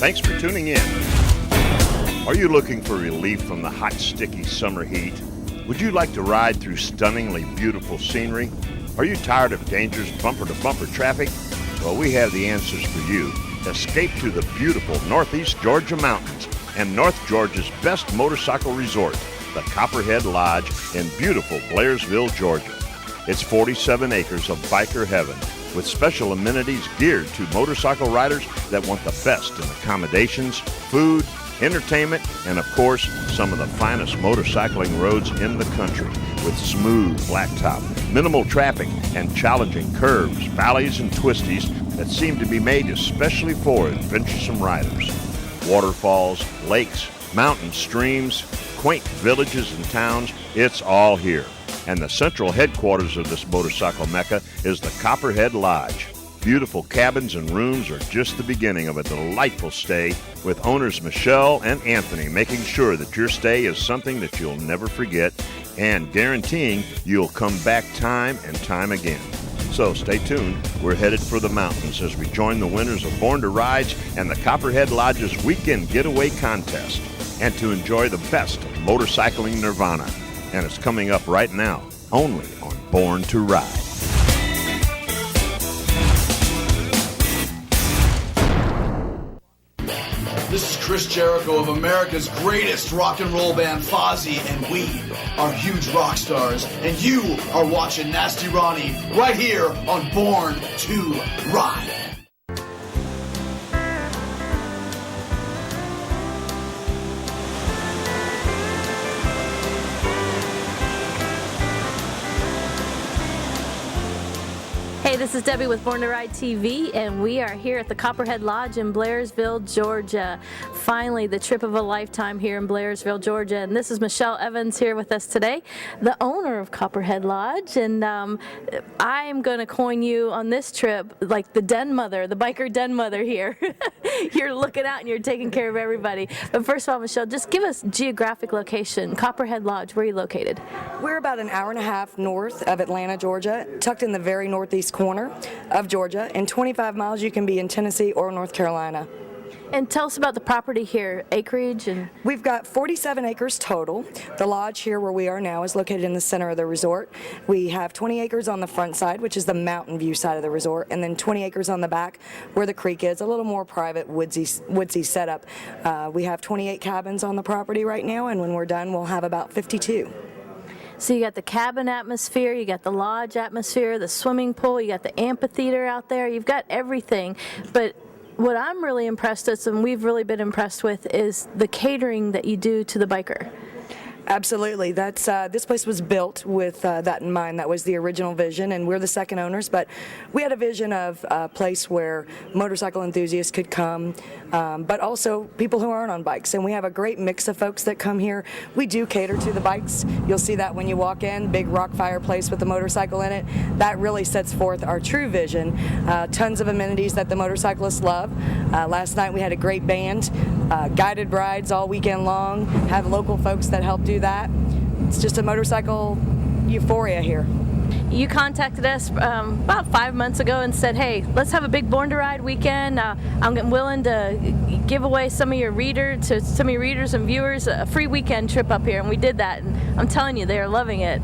Thanks for tuning in. Are you looking for relief from the hot, sticky summer heat? Would you like to ride through stunningly beautiful scenery? Are you tired of dangerous bumper-to-bumper traffic? Well, we have the answers for you. Escape to the beautiful Northeast Georgia mountains and North Georgia's best motorcycle resort, the Copperhead Lodge in beautiful Blairsville, Georgia. It's 47 acres of biker heaven with special amenities geared to motorcycle riders that want the best in accommodations, food, entertainment, and of course, some of the finest motorcycling roads in the country with smooth blacktop, minimal traffic, and challenging curves, valleys, and twisties that seem to be made especially for adventuresome riders. Waterfalls, lakes, mountains, streams, quaint villages and towns, it's all here. And the central headquarters of this motorcycle mecca is the Copperhead Lodge. Beautiful cabins and rooms are just the beginning of a delightful stay, with owners Michelle and Anthony making sure that your stay is something that you'll never forget and guaranteeing you'll come back time and time again. So stay tuned. We're headed for the mountains as we join the winners of Born to Rides and the Copperhead Lodge's Weekend Getaway Contest, and to enjoy the best of motorcycling nirvana. And it's coming up right now, only on Born to Ride. This is Chris Jericho of America's greatest rock and roll band, Fozzy, and we are huge rock stars, and you are watching Nasty Ronnie right here on Born to Ride. Hey, this is Debbie with Born to Ride TV, and we are here at the Copperhead Lodge in Blairsville, Georgia. Finally, the trip of a lifetime here in Blairsville, Georgia. And this is Michelle Evans here with us today, the owner of Copperhead Lodge. And I'm going to coin you on this trip like the den mother, the biker den mother here. You're looking out and you're taking care of everybody. But first of all, Michelle, just give us geographic location. Copperhead Lodge, where are you located? We're about an hour and a half north of Atlanta, Georgia, tucked in the very northeast corner of Georgia. In 25 miles you can be in Tennessee or North Carolina. And tell us about the property here, acreage. And we've got 47 acres total. The lodge here where we are now is located in the center of the resort. We have 20 acres on the front side, which is the mountain view side of the resort, and then 20 acres on the back where the creek is, a little more private, woodsy setup. We have 28 cabins on the property right now, and when we're done we'll have about 52. So you got the cabin atmosphere, you got the lodge atmosphere, the swimming pool, you got the amphitheater out there, you've got everything. But what I'm really impressed with, and we've really been impressed with, is the catering that you do to the biker. Absolutely. That's this place was built with that in mind. That was the original vision, and we're the second owners, but we had a vision of a place where motorcycle enthusiasts could come, but also people who aren't on bikes, and we have a great mix of folks that come here. We do cater to the bikes. You'll see that when you walk in, big rock fireplace with a motorcycle in it. That really sets forth our true vision. Tons of amenities that the motorcyclists love. Last night we had a great band, guided rides all weekend long, have local folks that help do that. It's just a motorcycle euphoria here. You contacted us about 5 months ago and said, hey, let's have a big Born to Ride weekend. I'm willing to give away some of your readers and viewers a free weekend trip up here, and we did that, and I'm telling you, they are loving it.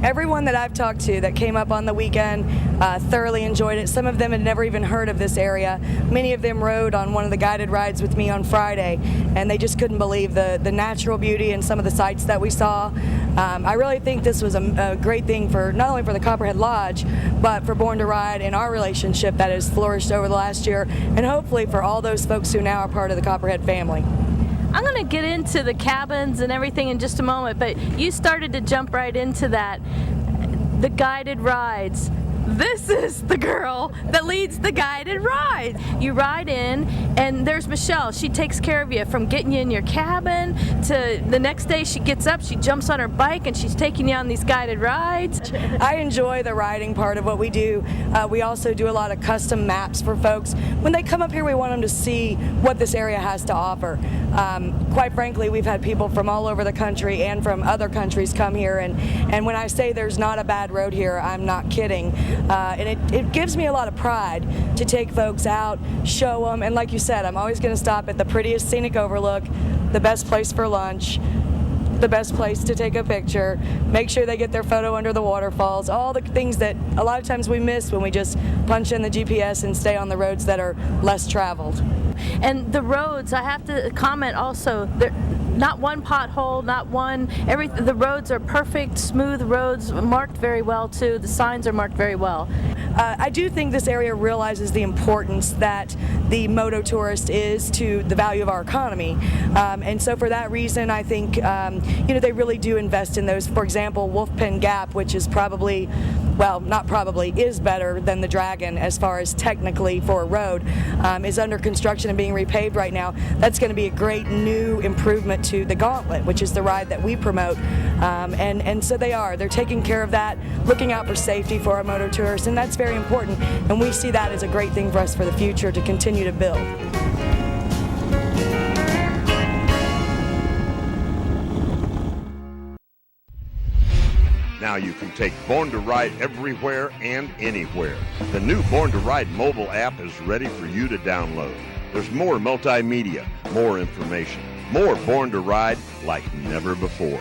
Everyone that I've talked to that came up on the weekend thoroughly enjoyed it. Some of them had never even heard of this area. Many of them rode on one of the guided rides with me on Friday, and they just couldn't believe the natural beauty and some of the sights that we saw. I really think this was a great thing for not only for the Copperhead Lodge, but for Born to Ride and our relationship that has flourished over the last year, and hopefully for all those folks who now are part of the Copperhead family. I'm going to get into the cabins and everything in just a moment, but you started to jump right into that. The guided rides. This is the girl that leads the guided ride. You ride in, and there's Michelle. She takes care of you from getting you in your cabin to the next day she gets up, she jumps on her bike, and she's taking you on these guided rides. I enjoy the riding part of what we do. We also do a lot of custom maps for folks. When they come up here, we want them to see what this area has to offer. Quite frankly, we've had people from all over the country and from other countries come here, and when I say there's not a bad road here, I'm not kidding. And it gives me a lot of pride to take folks out, show them, and like you said, I'm always going to stop at the prettiest scenic overlook, the best place for lunch, the best place to take a picture, make sure they get their photo under the waterfalls, all the things that a lot of times we miss when we just punch in the GPS and stay on the roads that are less traveled. And the roads, I have to comment also, not one pothole, not one, the roads are perfect, smooth roads, marked very well too. The signs are marked very well. I do think this area realizes the importance that the moto tourist is to the value of our economy. And so for that reason, I think, they really do invest in those. For example, Wolfpen Gap, which is probably, well, not probably, is better than the Dragon as far as technically for a road, is under construction and being repaved right now. That's going to be a great new improvement to the Gauntlet, which is the ride that we promote. And so they're taking care of that, looking out for safety for our moto tourists, and that's very important. And we see that as a great thing for us for the future to continue to build. Now you can take Born to Ride everywhere and anywhere. The new Born to Ride mobile app is ready for you to download. There's more multimedia, more information, more Born to Ride like never before.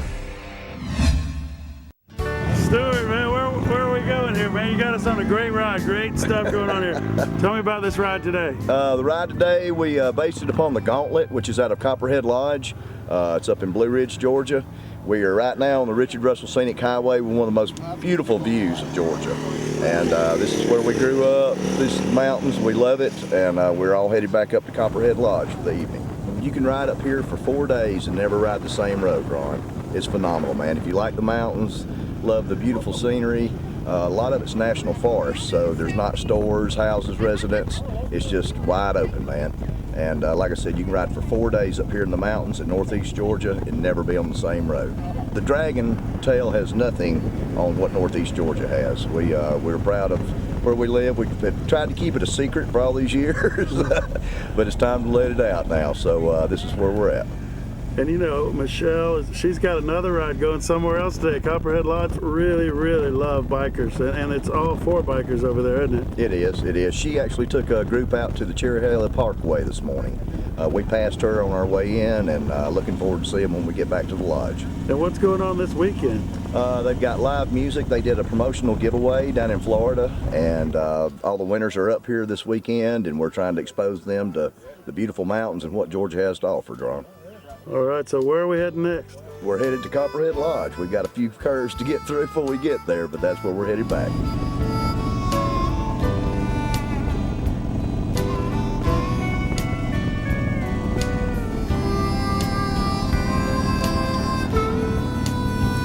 Stuart, man, where are we going here, man? You got us on a great ride, great stuff going on here. Tell me about this ride today. The ride today, we based it upon the Gauntlet, which is out of Copperhead Lodge. It's up in Blue Ridge, Georgia. We are right now on the Richard Russell Scenic Highway with one of the most beautiful views of Georgia. And this is where we grew up, these mountains, we love it, and we're all headed back up to Copperhead Lodge for the evening. You can ride up here for 4 days and never ride the same road, Ron. It's phenomenal, man. If you like the mountains, love the beautiful scenery, a lot of it's national forest, so there's not stores, houses, residents. It's just wide open, man. And like I said, you can ride for 4 days up here in the mountains in northeast Georgia and never be on the same road. The Dragon Tail has nothing on what northeast Georgia has. We're proud of where we live. We've tried to keep it a secret for all these years, but it's time to let it out now. So this is where we're at. And you know, Michelle, she's got another ride going somewhere else today. Copperhead Lodge really, really love bikers, and it's all for bikers over there, isn't it? It is. She actually took a group out to the Cherry Hill Parkway this morning. We passed her on our way in, and looking forward to seeing them when we get back to the lodge. And what's going on this weekend? They've got live music. They did a promotional giveaway down in Florida, and all the winners are up here this weekend, and we're trying to expose them to the beautiful mountains and what Georgia has to offer, John. All right, so where are we heading next? We're headed to Copperhead Lodge. We've got a few curves to get through before we get there, but that's where we're headed back.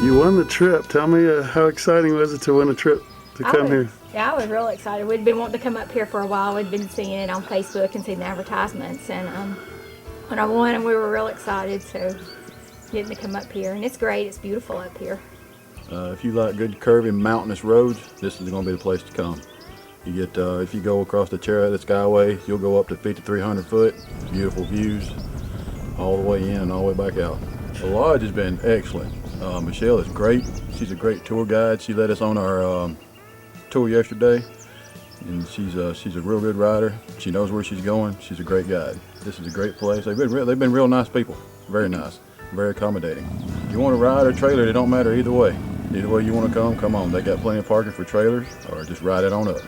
You won the trip. Tell me how exciting was it to win a trip to come here? Yeah, I was really excited. We'd been wanting to come up here for a while. We'd been seeing it on Facebook and seeing the advertisements, and when I won, we were real excited, so getting to come up here. And it's great. It's beautiful up here. If you like good curvy mountainous roads, this is going to be the place to come. You get if you go across the Cherry Hill Skyway, you'll go up to 5,300 foot. Beautiful views all the way in and all the way back out. The lodge has been excellent. Michelle is great. She's a great tour guide. She led us on our tour yesterday, and she's a real good rider. She knows where she's going. She's a great guide. This is a great place. They've been real nice people. Very nice. Very accommodating. If you want to ride or trailer, it don't matter either way. Either way you want to come on. They got plenty of parking for trailers, or just ride it on up.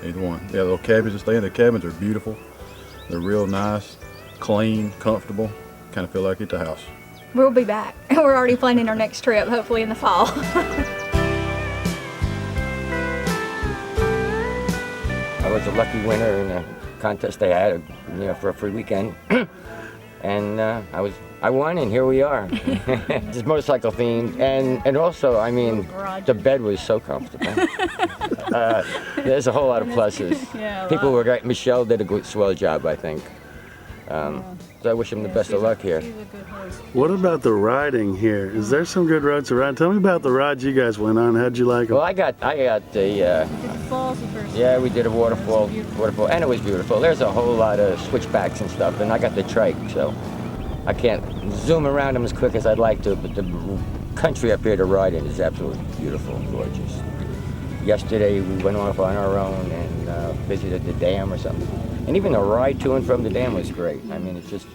Either one. They got little cabins to stay in. The cabins are beautiful. They're real nice, clean, comfortable. Kind of feel like it's a house. We'll be back. We're already planning our next trip, hopefully in the fall. I was a lucky winner in a contest they had, for a free weekend, and I won, and here we are. It's motorcycle themed, and also, I mean, the bed was so comfortable. There's a whole lot of pluses. People were great. Michelle did a good, swell job, I think. So I wish him the best of luck here. What about the riding here? Is there some good roads to ride? Tell me about the rides you guys went on. How'd you like them? Well, I got the Falls first. yeah, we did a waterfall, and it was beautiful. There's a whole lot of switchbacks and stuff, and I got the trike, so I can't zoom around them as quick as I'd like to, but the country up here to ride in is absolutely beautiful and gorgeous. yesterday we went off on our own and visited the dam or something. And even the ride to and from the dam was great. I mean, it's just,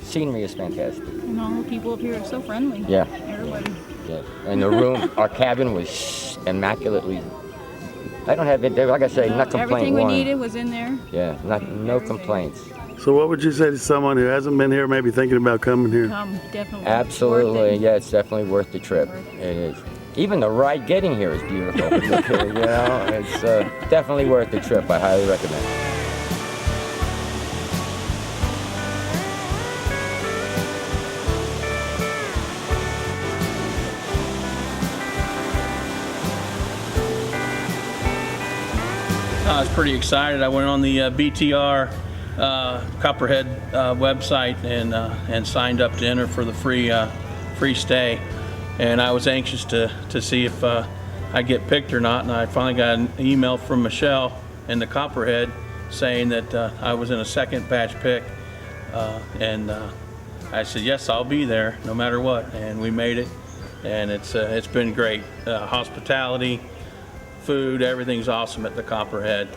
scenery is fantastic. And all the people up here are so friendly. Yeah. Everybody. Yeah. And the room, our cabin was immaculately, I don't have it, like I say, not complaint Everything we one. needed was in there. Yeah, no complaints. So what would you say to someone who hasn't been here, maybe thinking about coming here? Come, definitely. Absolutely, yeah, it's definitely worth the trip. It is. Even the ride getting here is beautiful. You know, it's definitely worth the trip. I highly recommend it. I was pretty excited. I went on the BTR Copperhead website and signed up to enter for the free stay. And I was anxious to see if I get picked or not. And I finally got an email from Michelle in the Copperhead saying that I was in a second batch pick. And I said, yes, I'll be there no matter what. And we made it. And it's been great. Hospitality, food, everything's awesome at the Copperhead.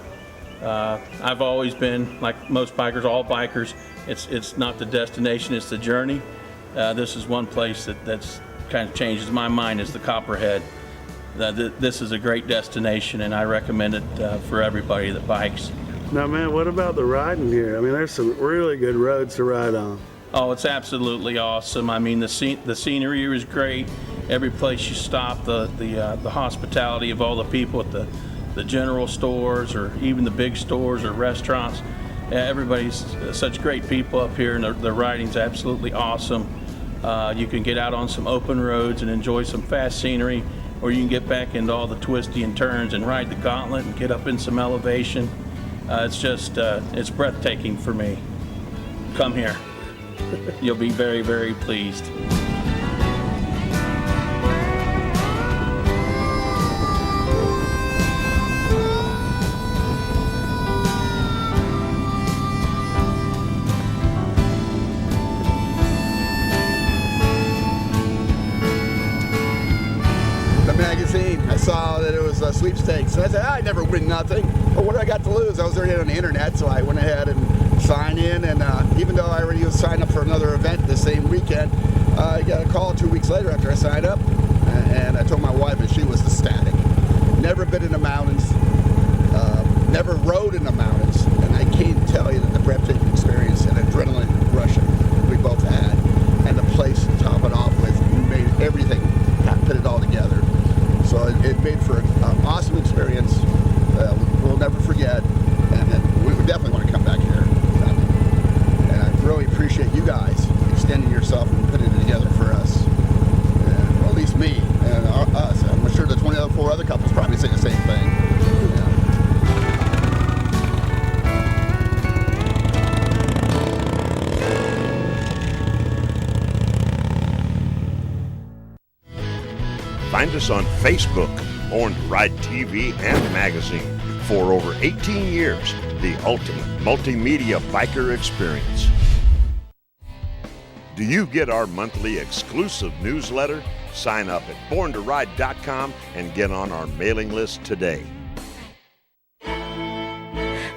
I've always been, like most bikers, all bikers, it's not the destination, it's the journey. This is one place that's kind of changes my mind, is the Copperhead. This is a great destination, and I recommend it for everybody that bikes. Now, man, what about the riding here? I mean, there's some really good roads to ride on. Oh, it's absolutely awesome. I mean, the scenery is great. Every place you stop, the hospitality of all the people at the general stores or even the big stores or restaurants. Everybody's such great people up here, and the riding's absolutely awesome. You can get out on some open roads and enjoy some fast scenery, or you can get back into all the twisty and turns and ride the gauntlet and get up in some elevation. It's just, it's breathtaking for me. Come here. You'll be very, very pleased. Magazine. I saw that it was a sweepstakes, and I said, I never win nothing. But what do I got to lose? I was already on the internet, so I went ahead and signed in, and even though I already was signed up for another event the same weekend, I got a call 2 weeks later after I signed up, and I told my wife, and she was ecstatic. Never been in the mountains, never rode in the mountains, and I can't tell you that the breathtaking experience and adrenaline rush we both had, and the place to top it off with, made everything, put it all together. So it made for an awesome experience. We'll never forget, and we would definitely want to come back here. And I really appreciate you guys extending yourself and putting it together for us, or at least me and us. I'm sure the 24 other couples probably say the same thing. Find us on Facebook, Born to Ride TV and magazine. For over 18 years, the ultimate multimedia biker experience. Do you get our monthly exclusive newsletter? Sign up at borntoride.com and get on our mailing list today.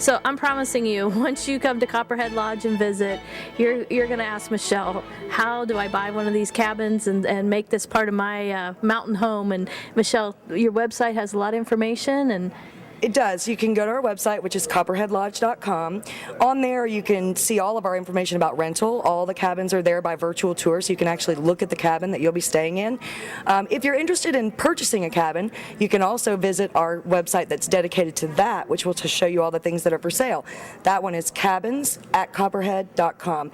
So I'm promising you, once you come to Copperhead Lodge and visit, you're going to ask Michelle, how do I buy one of these cabins and make this part of my mountain home? And Michelle, your website has a lot of information. And It does. You can go to our website, which is copperheadlodge.com. On there, you can see all of our information about rental. All the cabins are there by virtual tour, so you can actually look at the cabin that you'll be staying in. If you're interested in purchasing a cabin, you can also visit our website that's dedicated to that, which will just show you all the things that are for sale. That one is cabins@copperhead.com.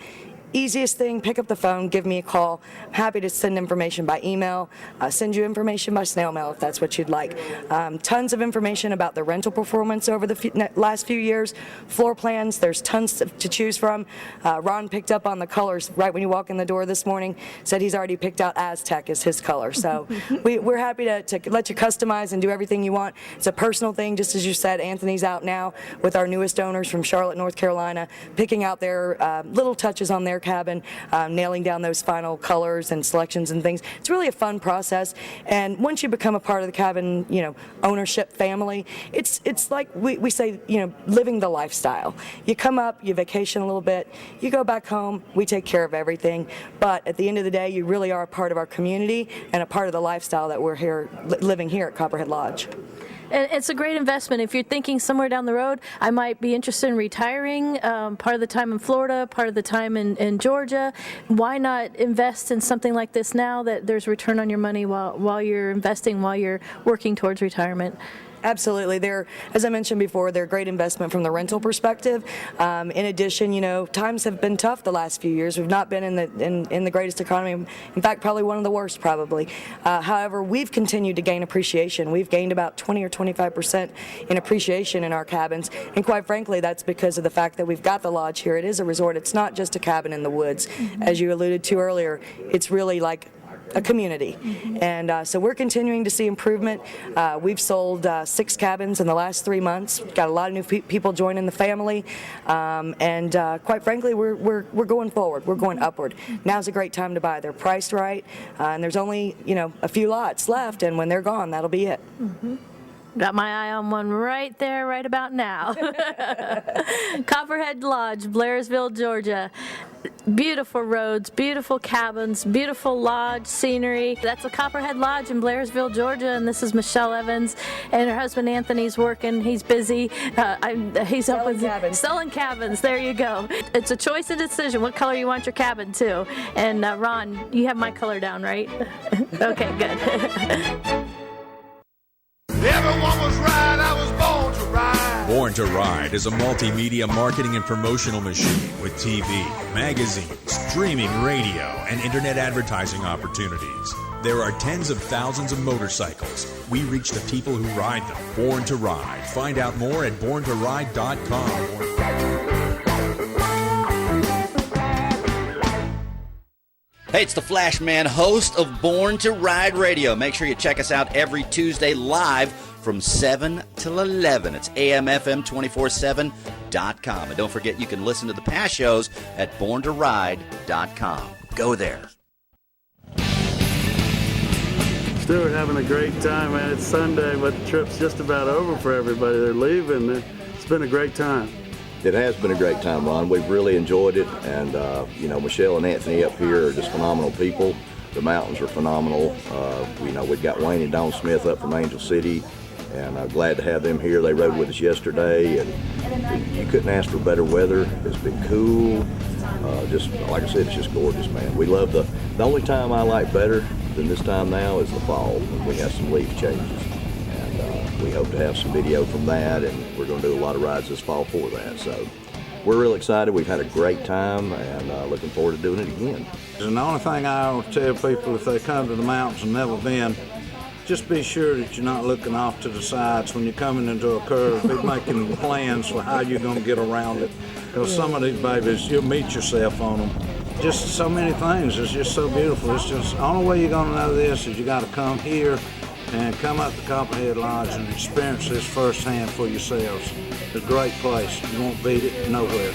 Easiest thing, pick up the phone, give me a call. I'm happy to send information by email, send you information by snail mail if that's what you'd like. Tons of information about the rental performance over the last few years, floor plans, there's tons to choose from. Ron picked up on the colors right when you walk in the door this morning, said he's already picked out Aztec as his color. So we're happy to let you customize and do everything you want. It's a personal thing, just as you said. Anthony's out now with our newest owners from Charlotte, North Carolina, picking out their little touches on their cabin, nailing down those final colors and selections and things. It's really a fun process, and once you become a part of the cabin, ownership family, it's like we say, living the lifestyle. You come up, you vacation a little bit, you go back home, we take care of everything, but at the end of the day, you really are a part of our community and a part of the lifestyle that we're here living here at Copperhead Lodge. And it's a great investment. If you're thinking somewhere down the road, I might be interested in retiring, part of the time in Florida, part of the time in Georgia, why not invest in something like this now that there's return on your money while you're investing, while you're working towards retirement? Absolutely. As I mentioned before, they're a great investment from the rental perspective. In addition, times have been tough the last few years. We've not been in the greatest economy. In fact, probably one of the worst, probably. However, we've continued to gain appreciation. We've gained about 20 or 25% in appreciation in our cabins, and quite frankly, that's because of the fact that we've got the lodge here. It is a resort. It's not just a cabin in the woods. As you alluded to earlier, it's really like a community. And so we're continuing to see improvement. We've sold 6 cabins in the last 3 months. We've got a lot of new people joining the family, and quite frankly, we're going forward. We're going upward. Now's a great time to buy. They're priced right, and there's only a few lots left, and when they're gone, that'll be it. Got my eye on one right there, right about now. Copperhead Lodge, Blairsville, Georgia. Beautiful roads, beautiful cabins, beautiful lodge scenery. That's the Copperhead Lodge in Blairsville, Georgia, and this is Michelle Evans, and her husband Anthony's working. He's busy. He's selling cabins. There you go. It's a choice and decision what color you want your cabin to. And Ron, you have my color down, right? Okay, good. Everyone was right, I was born to ride. Born to Ride is a multimedia marketing and promotional machine with TV, magazines, streaming radio, and internet advertising opportunities. There are tens of thousands of motorcycles. We reach the people who ride them. Born to Ride. Find out more at borntoride.com. Hey, it's the Flash Man, host of Born to Ride Radio. Make sure you check us out every Tuesday live from 7 till 11. It's amfm247.com. And don't forget, you can listen to the past shows at borntoride.com. Go there. Stuart, having a great time, man. It's Sunday, but the trip's just about over for everybody. They're leaving. It's been a great time. It has been a great time, Ron. We've really enjoyed it, and Michelle and Anthony up here are just phenomenal people. The mountains are phenomenal. We've got Wayne and Dawn Smith up from Angel City, and I'm glad to have them here. They rode with us yesterday, and you couldn't ask for better weather. It's been cool. Just like I said, it's just gorgeous, man. We love the only time I like better than this time now is the fall when we have some leaf changes. We hope to have some video from that, and we're going to do a lot of rides this fall for that. So we're real excited. We've had a great time, and looking forward to doing it again. And the only thing I will tell people if they come to the mountains and never been, just be sure that you're not looking off to the sides when you're coming into a curve. Be making plans for how you're going to get around it. Because some of these babies, you'll meet yourself on them. Just so many things. It's just so beautiful. It's just the only way you're going to know this is you got to come here and come up to Copperhead Lodge and experience this firsthand for yourselves. It's a great place. You won't beat it nowhere.